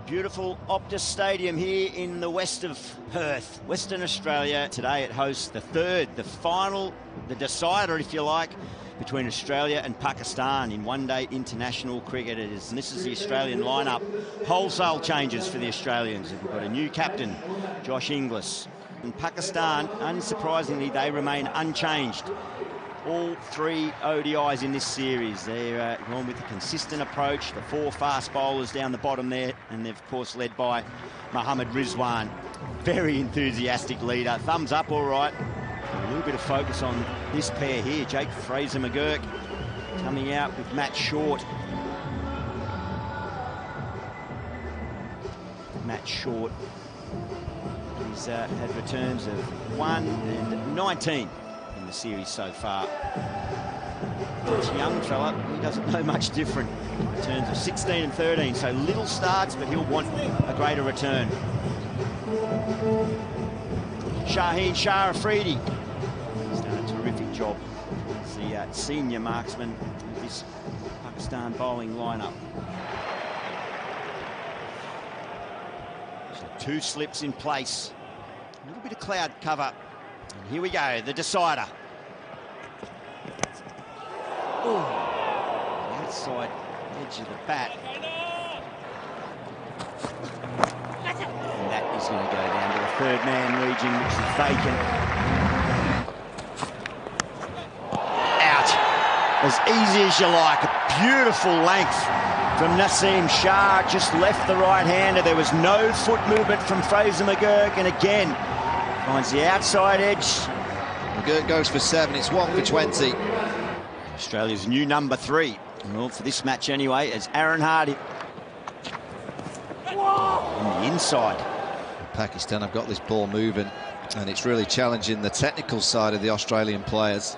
Beautiful Optus Stadium here in the west of Perth, Western Australia. Today it hosts the final, the decider, if you like, between Australia and Pakistan in one-day international cricket. And this is the Australian lineup. Wholesale changes for the Australians. We've got a new captain, Josh Inglis. And Pakistan, unsurprisingly, they remain unchanged. All three ODIs in this series. They're going with a consistent approach. The four fast bowlers down the bottom there, and they're, of course, led by Mohammad Rizwan. Very enthusiastic leader. Thumbs up, all right. A little bit of focus on this pair here. Jake Fraser-McGurk coming out with Matt Short. Matt Short, he's had returns of 1 and 19 in the series so far. This young fella, he doesn't know much different. Returns of 16 and 13, so little starts, but he'll want a greater return. Shaheen Shah Afridi, he's done a terrific job as the senior marksman of this Pakistan bowling lineup. So 2 slips in place, a little bit of cloud cover. And here we go, the decider. Ooh, the outside edge of the bat. And that is going to go down to the third man region, which is vacant. Out. As easy as you like. A beautiful length from Naseem Shah. Just left the right-hander. There was no foot movement from Fraser-McGurk. And again, finds the outside edge. McGurk goes for 7. It's 1 for 20. Australia's new number 3. Well, for this match anyway, as Aaron Hardie on the inside. Pakistan have got this ball moving, and it's really challenging the technical side of the Australian players.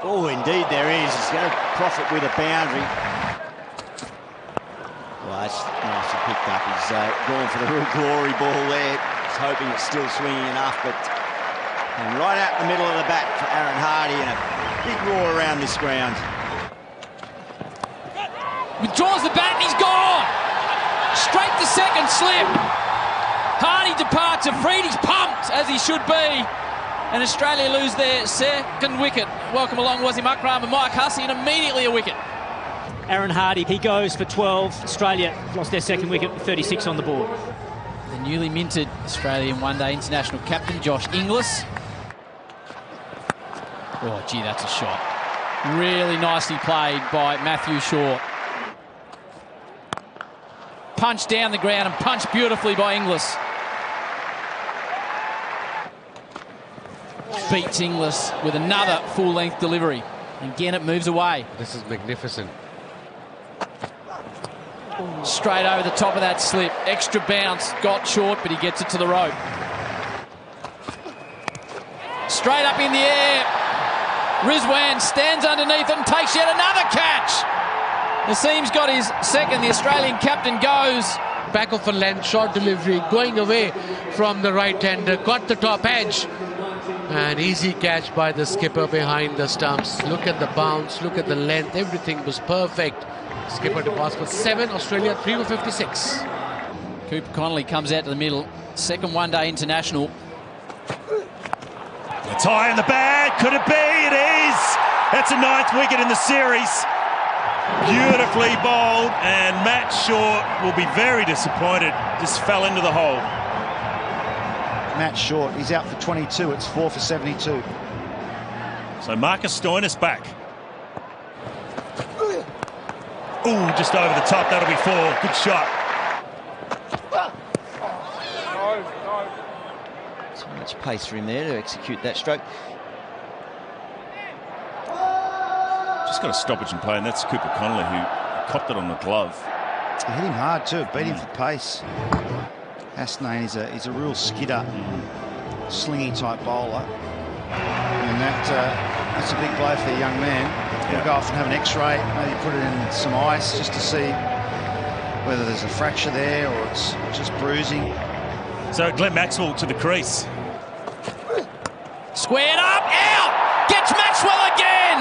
Oh, indeed there is. He's going to profit with a boundary. Well, that's nicely picked up. He's going for the real glory ball there. He's hoping it's still swinging enough, but and right out the middle of the bat for Aaron Hardie, and a big roar around this ground. Withdraws the bat and he's gone! Straight to second slip. Hardie departs. Afridi's pumped, as he should be. And Australia lose their second wicket. Welcome along Wasim Akram and Mike Hussey, and immediately a wicket. Aaron Hardie, he goes for 12. Australia lost their second wicket with 36 on the board. The newly minted Australian one-day international captain, Josh Inglis. Oh, gee, that's a shot. Really nicely played by Matthew Short. Punched down the ground and punched beautifully by Inglis. Beats Inglis with another full-length delivery. Again, it moves away. This is magnificent. Straight over the top of that slip. Extra bounce. Got Short, but he gets it to the rope. Straight up in the air. Rizwan stands underneath it and takes yet another catch. Naseem's got his second. The Australian captain goes. Back of a length, short delivery, going away from the right-hander, got the top edge. An easy catch by the skipper behind the stumps. Look at the bounce, look at the length, everything was perfect. Skipper to pass for 7, Australia 3 for 56. Cooper Connolly comes out to the middle. Second one-day international. A tie in the bag, could it be? It is! That's a 9th wicket in the series. Beautifully bowled, and Matt Short will be very disappointed. Just fell into the hole. Matt Short, he's out for 22. It's 4 for 72. So Marcus Stoinis back. Ooh, just over the top. That'll be 4. Good shot. So much pace for him there to execute that stroke. Just got a stoppage in play, and that's Cooper Connolly, who copped it on the glove. He hit him hard too, beat him for pace. Hasnain is a real skidder, slingy type bowler, and that's a big blow for the young man. He'll go off and have an X-ray, maybe put it in some ice just to see whether there's a fracture there or it's just bruising. So Glenn Maxwell to the crease. Squared up, out! Gets Maxwell again!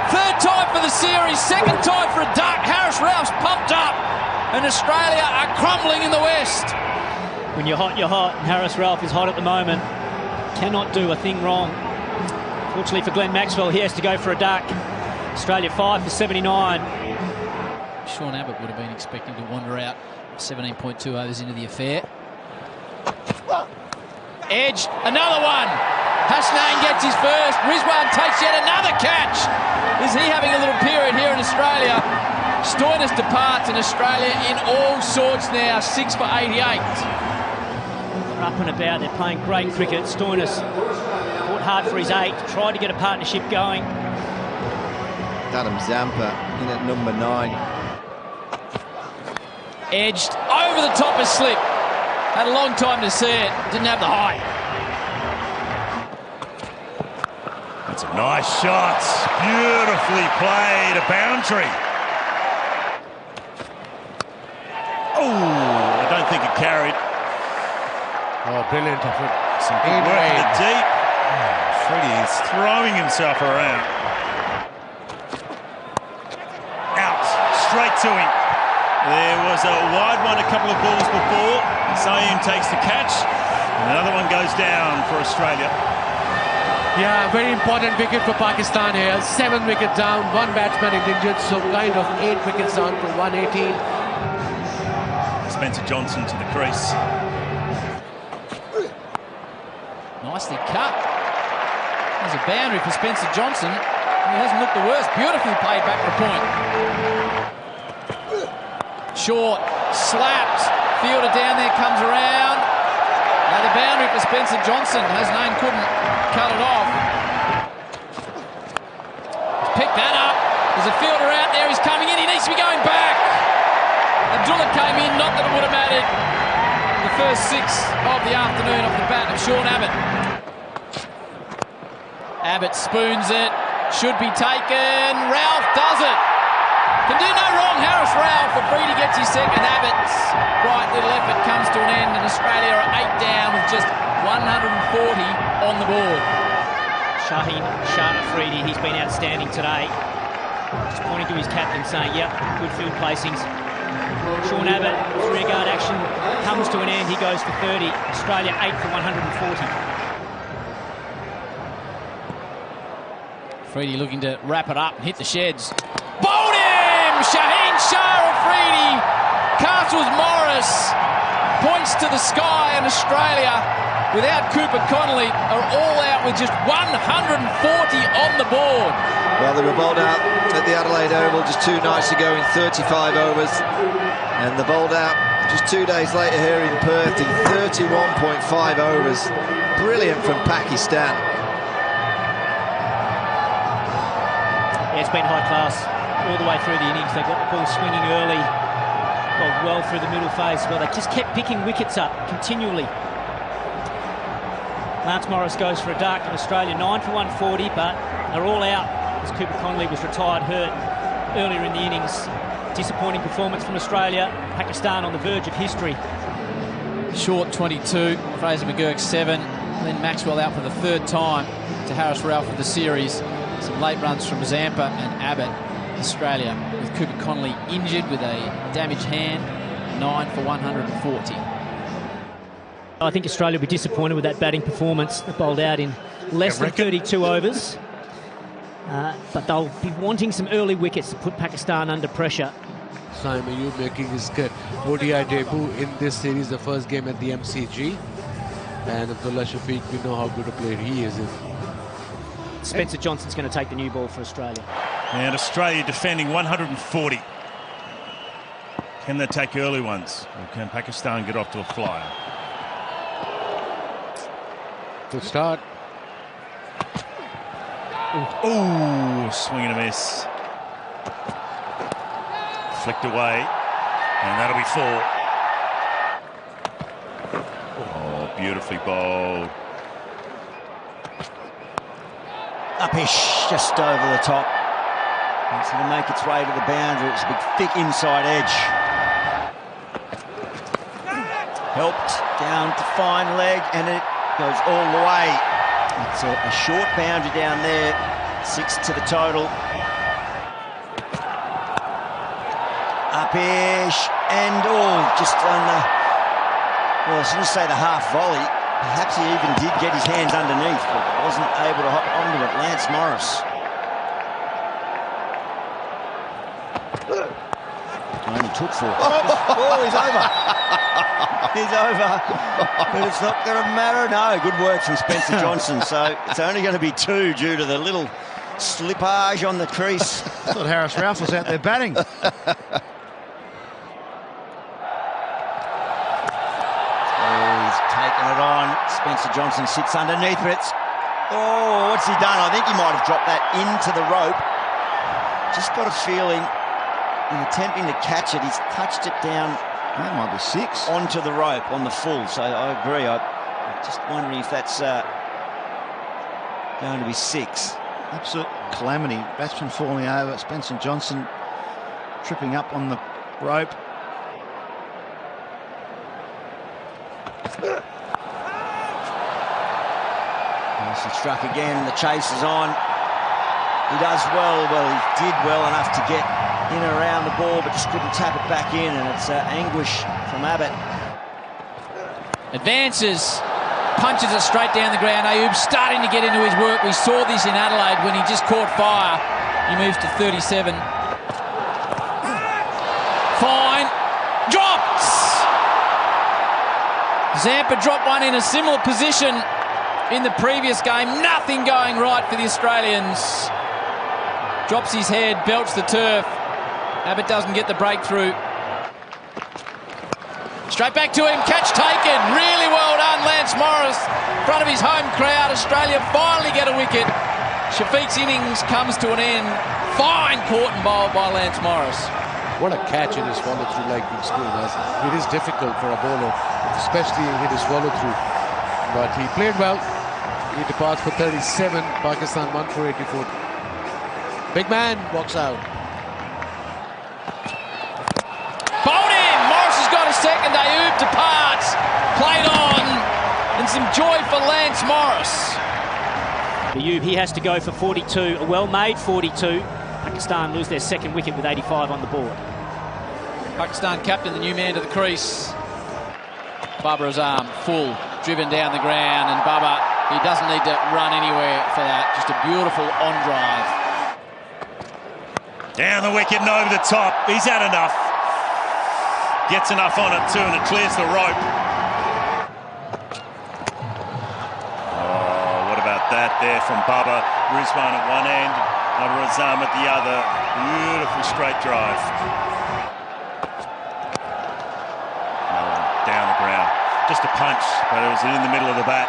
Third time for the series, second time for a duck. Harris Ralph's pumped up, and Australia are crumbling in the West. When you're hot, you're hot. Harris Ralph is hot at the moment. Cannot do a thing wrong. Fortunately for Glenn Maxwell, he has to go for a duck. Australia 5 for 79. Sean Abbott would have been expecting to wander out 17.2 overs into the affair. Edged, another one. Hasnain gets his first. Rizwan takes yet another catch. Is he having a little period here in Australia? Stoinis departs, and Australia in all sorts now, 6 for 88. They're up and about, they're playing great cricket. Stoinis fought hard for his 8, tried to get a partnership going. Adam Zampa in at number 9. Edged, over the top of slip. Had a long time to see it, didn't have the height. That's a nice shot. Beautifully played, a boundary. Oh, I don't think it carried. Oh, brilliant effort. Some good work in the deep. Freddie is throwing himself around. Out, straight to him. There was a wide one a couple of balls before. Saeem takes the catch. And another one goes down for Australia. Yeah, very important wicket for Pakistan here. 7 wickets down, 1 batsman is injured, so kind of 8 wickets down for 118. Spencer Johnson to the crease. Nicely cut. There's a boundary for Spencer Johnson. He hasn't looked the worst. Beautifully played back for a point. Short, slapped. Fielder down there, comes around. Now the boundary for Spencer Johnson. Hasnain couldn't cut it off. He's picked that up. There's a fielder out there. He's coming in. He needs to be going back. Abdullah came in. Not that it would have mattered. The first 6 of the afternoon off the bat of Sean Abbott. Abbott spoons it. Should be taken. Ralph does it. Can do no wrong, Harris Ralph. Afridi gets his second. Abbott's bright little effort comes to an end, and Australia are 8 down with just 140 on the board. Shaheen Shah Afridi, he's been outstanding today. Just pointing to his captain saying, yep, good field placings. Sean Abbott, rearguard action comes to an end. He goes for 30. Australia 8 for 140. Afridi looking to wrap it up and hit the sheds. Bowled him! Shaheen Shah Afridi. Castles Morris points to the sky, and Australia, without Cooper Connolly, are all out with just 140 on the board. Well, they were bowled out at the Adelaide Oval just 2 nights ago in 35 overs. And they're bowled out just 2 days later here in Perth in 31.5 overs. Brilliant from Pakistan. Yeah, it's been high class all the way through the innings. They got the ball swinging early, bowled well through the middle phase. Well, they just kept picking wickets up continually. Lance Morris goes for a duck, and Australia 9 for 140, but they're all out as Cooper Connolly was retired hurt earlier in the innings. Disappointing performance from Australia. Pakistan on the verge of history. Short 22, Fraser McGurk 7, then Maxwell out for the 3rd time to Harris Ralph for the series. Some late runs from Zampa and Abbott. Australia with Cooper Connolly injured with a damaged hand, 9 for 140. I think Australia will be disappointed with that batting performance. They bowled out in less than 32 overs. But they'll be wanting some early wickets to put Pakistan under pressure. Simon, you making his ODI debut in this series, the first game at the MCG. And Abdullah Shafiq, we know how good a player he is. Spencer Johnson's going to take the new ball for Australia. And Australia defending 140. Can they take early ones? Or can Pakistan get off to a flyer? To start. Ooh, swing and a miss. Flicked away, and that'll be 4. Oh, beautifully bowled. Upish, just over the top. It's going to make its way to the boundary. It's a big, thick inside edge. Helped down to fine leg, and it goes all the way. It's a short boundary down there. 6 to the total. Up-ish, and just on the, well, I was going to say the half volley. Perhaps he even did get his hands underneath, but wasn't able to hop onto it. Lance Morris. Only took 4. He's over. He's over. But it's not going to matter. No, good work from Spencer Johnson. So it's only going to be 2 due to the little slippage on the crease. I thought Harris Ralph was out there batting. He's taken it on. Spencer Johnson sits underneath, but it's... Oh, what's he done? I think he might have dropped that into the rope. Just got a feeling, in attempting to catch it, he's touched it down. That might be 6. Onto the rope on the full. So I agree. I'm just wondering if that's going to be 6. Absolute calamity. Batsman falling over. Spencer Johnson tripping up on the rope. He struck again. The chase is on. He does well. Well, he did well enough to get in and around the ball, but just couldn't tap it back in, and it's anguish from Abbott. Advances, punches it straight down the ground. Ayub starting to get into his work. We saw this in Adelaide when he just caught fire. He moves to 37. Fine. Drops! Zampa dropped one in a similar position in the previous game. Nothing going right for the Australians. Drops his head, belts the turf. Abbott doesn't get the breakthrough. Straight back to him, catch taken. Really well done, Lance Morris. In front of his home crowd, Australia finally get a wicket. Shafiq's innings comes to an end. Fine caught and bowled by Lance Morris. What a catch in his follow-through leg being screwed as. It is difficult for a bowler, especially in his follow-through. But he played well. He departs for 37. Pakistan 1 for 84. Big man walks out. Bowled in. Morris has got a second. Ayub departs. Played on. And some joy for Lance Morris. Ayub, he has to go for 42. A well-made 42. Pakistan lose their second wicket with 85 on the board. Pakistan captain, the new man to the crease. Babar's arm full, driven down the ground, and Babar, he doesn't need to run anywhere for that. Just a beautiful on drive. Down the wicket and over the top. He's had enough. Gets enough on it too, and it clears the rope. Oh, what about that there from Baba? Rizwan at one end, Azam at the other. Beautiful straight drive. Down the ground. Just a punch, but it was in the middle of the bat.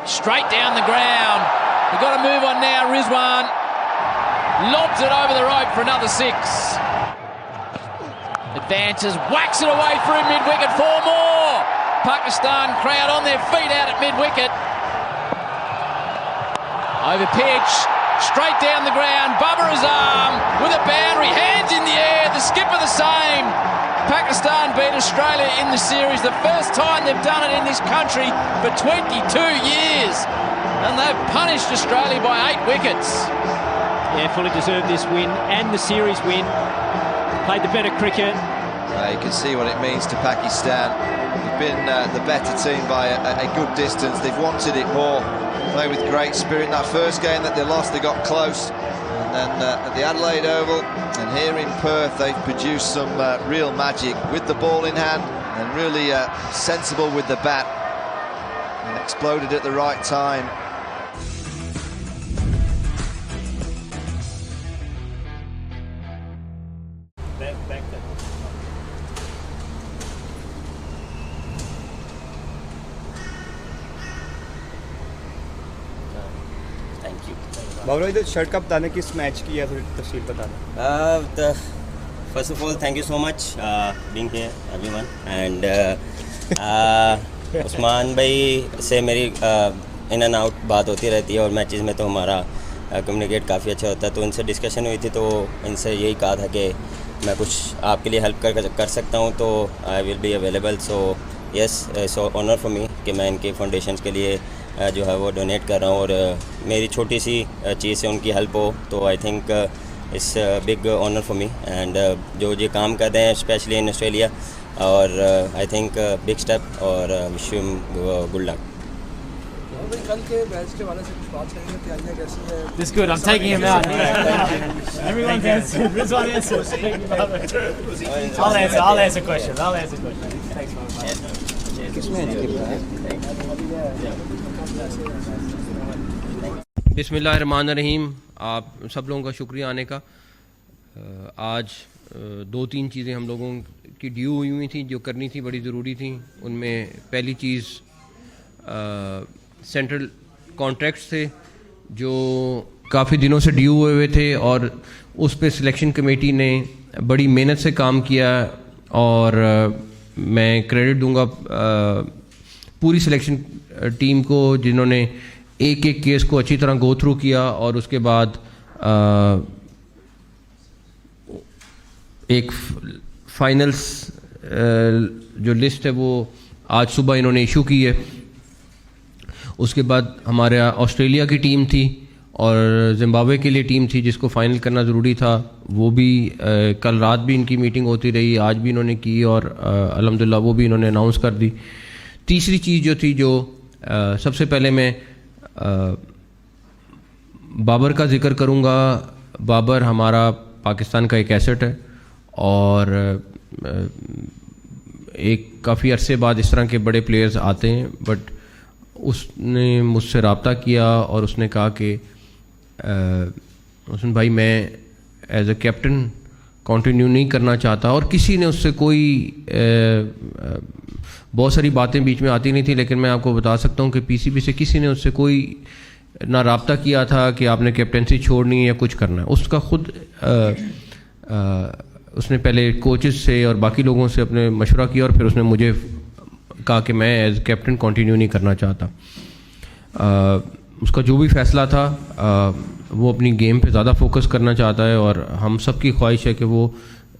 Straight down the ground. We've got to move on now. Rizwan lobs it over the rope for another 6. Advances, whacks it away through mid-wicket. 4 more. Pakistan crowd on their feet out at mid-wicket. Over pitch, straight down the ground. Babar Azam with a boundary, hands in the air. The skipper the same. Pakistan beat Australia in the series, the first time they've done it in this country for 22 years. And they've punished Australia by 8 wickets. Yeah, fully deserved this win and the series win. Played the better cricket. You can see what it means to Pakistan. They've been the better team by a good distance. They've wanted it more. Play with great spirit. In that first game that they lost, they got close. And then at the Adelaide Oval and here in Perth, they've produced some real magic with the ball in hand and really sensible with the bat. And exploded at the right time. Babra इधर shirt cup बताने किस match की है थोड़ी तफसील बताना. First of all, thank you so much being here, everyone. And Usman भाई से मेरी इन एंड आउट बात होती रहती है और मैचेस में तो हमारा कम्युनिकेट काफ़ी अच्छा होता है. तो इनसे डिस्कशन हुई थी तो इनसे यही कहा था कि मैं कुछ आपके लिए हेल्प कर सकता हूँ तो I will be available. So yes, so honour for me कि मैं इनके फाउंडेशंस के लिए जो है वो डोनेट कर रहा हूँ और मेरी छोटी सी चीज़ से उनकी हेल्प हो तो I think it's a big honor for me, and جو یہ کام کر رہے ہیں especially in Australia, اور I think big step, اور wish him good luck. This is good. I'm taking him out. Everyone's answered. This one answered. I'll answer questions. Thanks, بسم اللہ الرحمن الرحیم. آپ سب لوگوں کا شکریہ آنے کا. آج 2-3 چیزیں ہم لوگوں کی ڈیو ہوئی تھیں جو کرنی تھی, بڑی ضروری تھیں. ان میں پہلی چیز سینٹرل کانٹریکٹس تھے جو کافی دنوں سے ڈیو ہوئے تھے, اور اس پہ سلیکشن کمیٹی نے بڑی محنت سے کام کیا, اور میں کریڈٹ دوں گا پوری سلیکشن ٹیم کو جنہوں نے ایک کیس کو اچھی طرح گو تھرو کیا, اور اس کے بعد ایک فائنلس جو لسٹ ہے وہ آج صبح انہوں نے ایشو کی ہے. اس کے بعد ہمارے آسٹریلیا کی ٹیم تھی اور زمبابوے کے لیے ٹیم تھی جس کو فائنل کرنا ضروری تھا. وہ بھی کل رات بھی ان کی میٹنگ ہوتی رہی, آج بھی انہوں نے کی, اور الحمدللہ وہ بھی انہوں نے اناؤنس کر دی. تیسری چیز جو تھی, جو سب سے پہلے میں بابر کا ذکر کروں گا. بابر ہمارا پاکستان کا ایک ایسٹ ہے, اور ایک کافی عرصے بعد اس طرح کے بڑے پلیئرز آتے ہیں, بٹ اس نے مجھ سے رابطہ کیا اور اس نے کہا کہ حسن بھائی میں ایز اے کیپٹن کنٹینیو نہیں کرنا چاہتا, اور کسی نے اس سے کوئی بہت ساری باتیں بیچ میں آتی نہیں تھی, لیکن میں آپ کو بتا سکتا ہوں کہ پی سی بی سے کسی نے اس سے کوئی نہ رابطہ کیا تھا کہ آپ نے کیپٹنسی چھوڑنی ہے یا کچھ کرنا ہے. اس کا خود اس نے پہلے کوچز سے اور باقی لوگوں سے اپنے مشورہ کیا, اور پھر اس نے مجھے کہا کہ میں ایز کیپٹن کنٹینیو نہیں کرنا چاہتا. اس کا جو بھی فیصلہ تھا وہ اپنی گیم پہ زیادہ فوکس کرنا چاہتا ہے, اور ہم سب کی خواہش ہے کہ وہ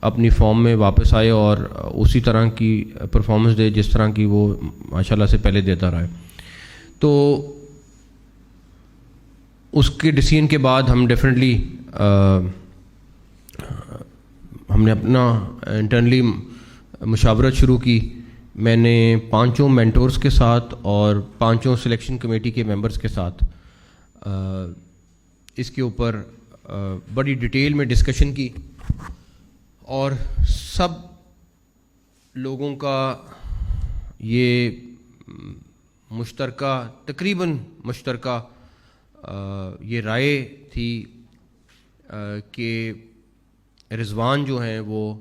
اپنی فارم میں واپس آئے اور اسی طرح کی پرفارمنس دے جس طرح کی وہ ماشاءاللہ سے پہلے دیتا رہا ہے. تو اس کے ڈیسیژن کے بعد ہم ڈیفینیٹلی ہم نے اپنا انٹرنلی مشاورت شروع کی. میں نے 5 مینٹورز کے ساتھ اور 5 سلیکشن کمیٹی کے ممبرز کے ساتھ اس کے اوپر بڑی ڈیٹیل میں ڈسکشن کی, اور سب لوگوں کا یہ مشترکہ, تقریباً مشترکہ یہ رائے تھی کہ رضوان جو ہیں وہ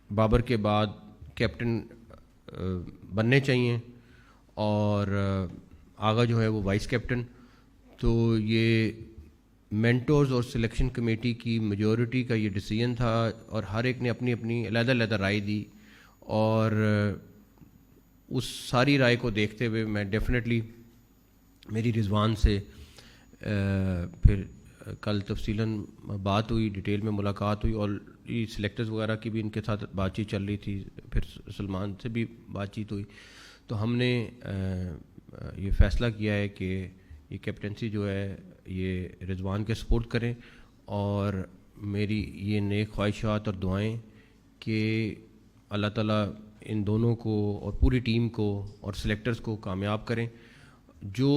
بابر کے بعد کیپٹن بننے چاہیے, اور آغا جو ہے وہ وائس کیپٹن. تو یہ مینٹورز اور سلیکشن کمیٹی کی میجورٹی کا یہ ڈیسیژن تھا, اور ہر ایک نے اپنی اپنی علیحدہ علیحدہ رائے دی, اور اس ساری رائے کو دیکھتے ہوئے میں ڈیفینیٹلی میری رضوان سے پھر کل تفصیلاً بات ہوئی, ڈیٹیل میں ملاقات ہوئی, اور یہ سلیکٹرز وغیرہ کی بھی ان کے ساتھ بات چیت چل رہی تھی, پھر سلمان سے بھی بات چیت ہوئی. تو ہم نے یہ فیصلہ کیا ہے کہ یہ کیپٹنسی جو ہے یہ رضوان کے سپورٹ کریں, اور میری یہ نیک خواہشات اور دعائیں کہ اللہ تعالیٰ ان دونوں کو اور پوری ٹیم کو اور سلیکٹرز کو کامیاب کریں. جو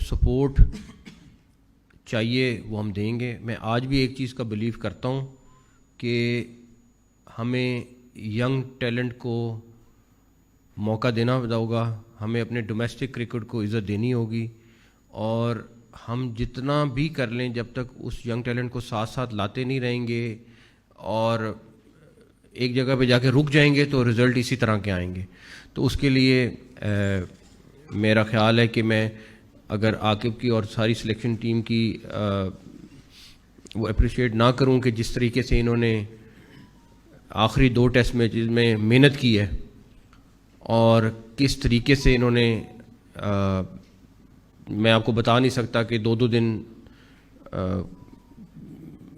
سپورٹ چاہیے وہ ہم دیں گے. میں آج بھی ایک چیز کا بلیو کرتا ہوں کہ ہمیں ینگ ٹیلنٹ کو موقع دینا ہوگا, ہمیں اپنے ڈومیسٹک کرکٹ کو عزت دینی ہوگی, اور ہم جتنا بھی کر لیں جب تک اس ینگ ٹیلنٹ کو ساتھ ساتھ لاتے نہیں رہیں گے اور ایک جگہ پہ جا کے رک جائیں گے تو رزلٹ اسی طرح کے آئیں گے. تو اس کے لیے میرا خیال ہے کہ میں اگر عاقب کی اور ساری سلیکشن ٹیم کی وہ اپریشیٹ نہ کروں کہ جس طریقے سے انہوں نے آخری 2 ٹیسٹ میچز میں محنت کی ہے, اور کس طریقے سے انہوں نے میں آپ کو بتا نہیں سکتا کہ 2 دن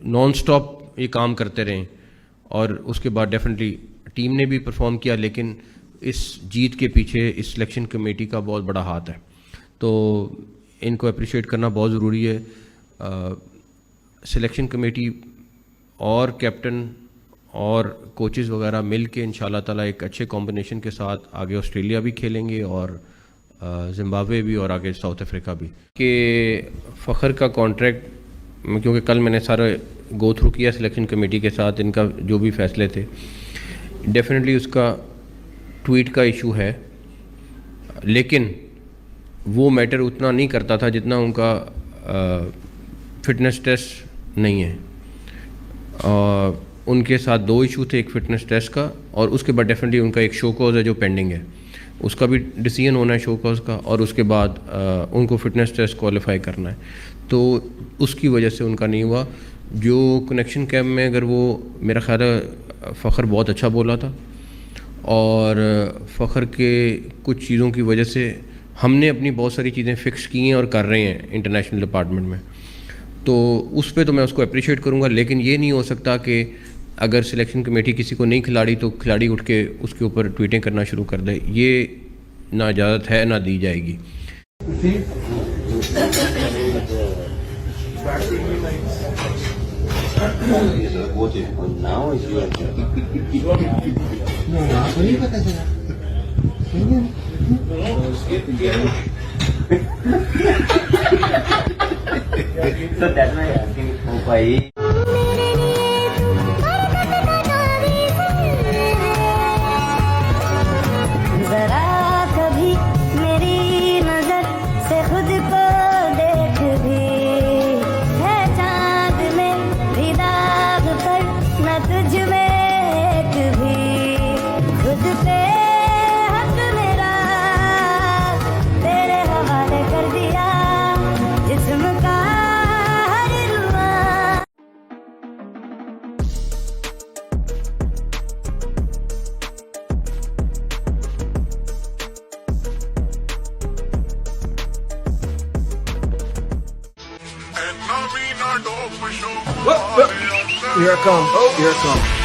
نان سٹاپ یہ کام کرتے رہیں, اور اس کے بعد ڈیفینیٹلی ٹیم نے بھی پرفارم کیا, لیکن اس جیت کے پیچھے اس سلیکشن کمیٹی کا بہت بڑا ہاتھ ہے. تو ان کو اپریشیٹ کرنا بہت ضروری ہے. सिलेक्शन कमेटी और कैप्टन और कोचेस वगैरह मिल के इंशाल्लाह ताला एक अच्छे कॉम्बिनेशन के साथ आगे ऑस्ट्रेलिया भी खेलेंगे और ज़िम्बाब्वे भी और आगे साउथ अफ्रीका भी। कि फ़खर का कॉन्ट्रैक्ट, क्योंकि कल मैंने सारा गो थ्रू किया सिलेक्शन कमेटी के साथ, इनका जो भी फैसले थे, डेफिनेटली उसका ट्वीट का इशू है, लेकिन वो मैटर उतना नहीं करता था जितना उनका फिटनेस टेस्ट नहीं है। उनके साथ 2 इशू थे, एक फ़िटनेस टेस्ट का और उसके बाद डेफिनेटली उनका एक शो कॉज है जो पेंडिंग है, उसका भी डिसीजन होना है शो कॉज का, और उसके बाद उनको फ़िटनेस टेस्ट क्वालिफाई करना है, तो उसकी वजह से उनका नहीं हुआ। जो कनेक्शन कैम्प में अगर वो, मेरा ख्याल है फ़खर बहुत अच्छा बोला था, और फ़खर के कुछ चीज़ों की वजह से हमने अपनी बहुत सारी चीज़ें फ़िक्स की हैं और कर रहे हैं इंटरनेशनल डिपार्टमेंट में, तो उस पर तो मैं उसको अप्रिशिएट करूँगा। लेकिन ये नहीं हो सकता कि अगर सिलेक्शन कमेटी किसी को नहीं खिलाड़ी तो खिलाड़ी उठ के उसके ऊपर ट्वीटें करना शुरू कर दे, ये ना इजाज़त है ना दी जाएगी। Here I come. Here I come.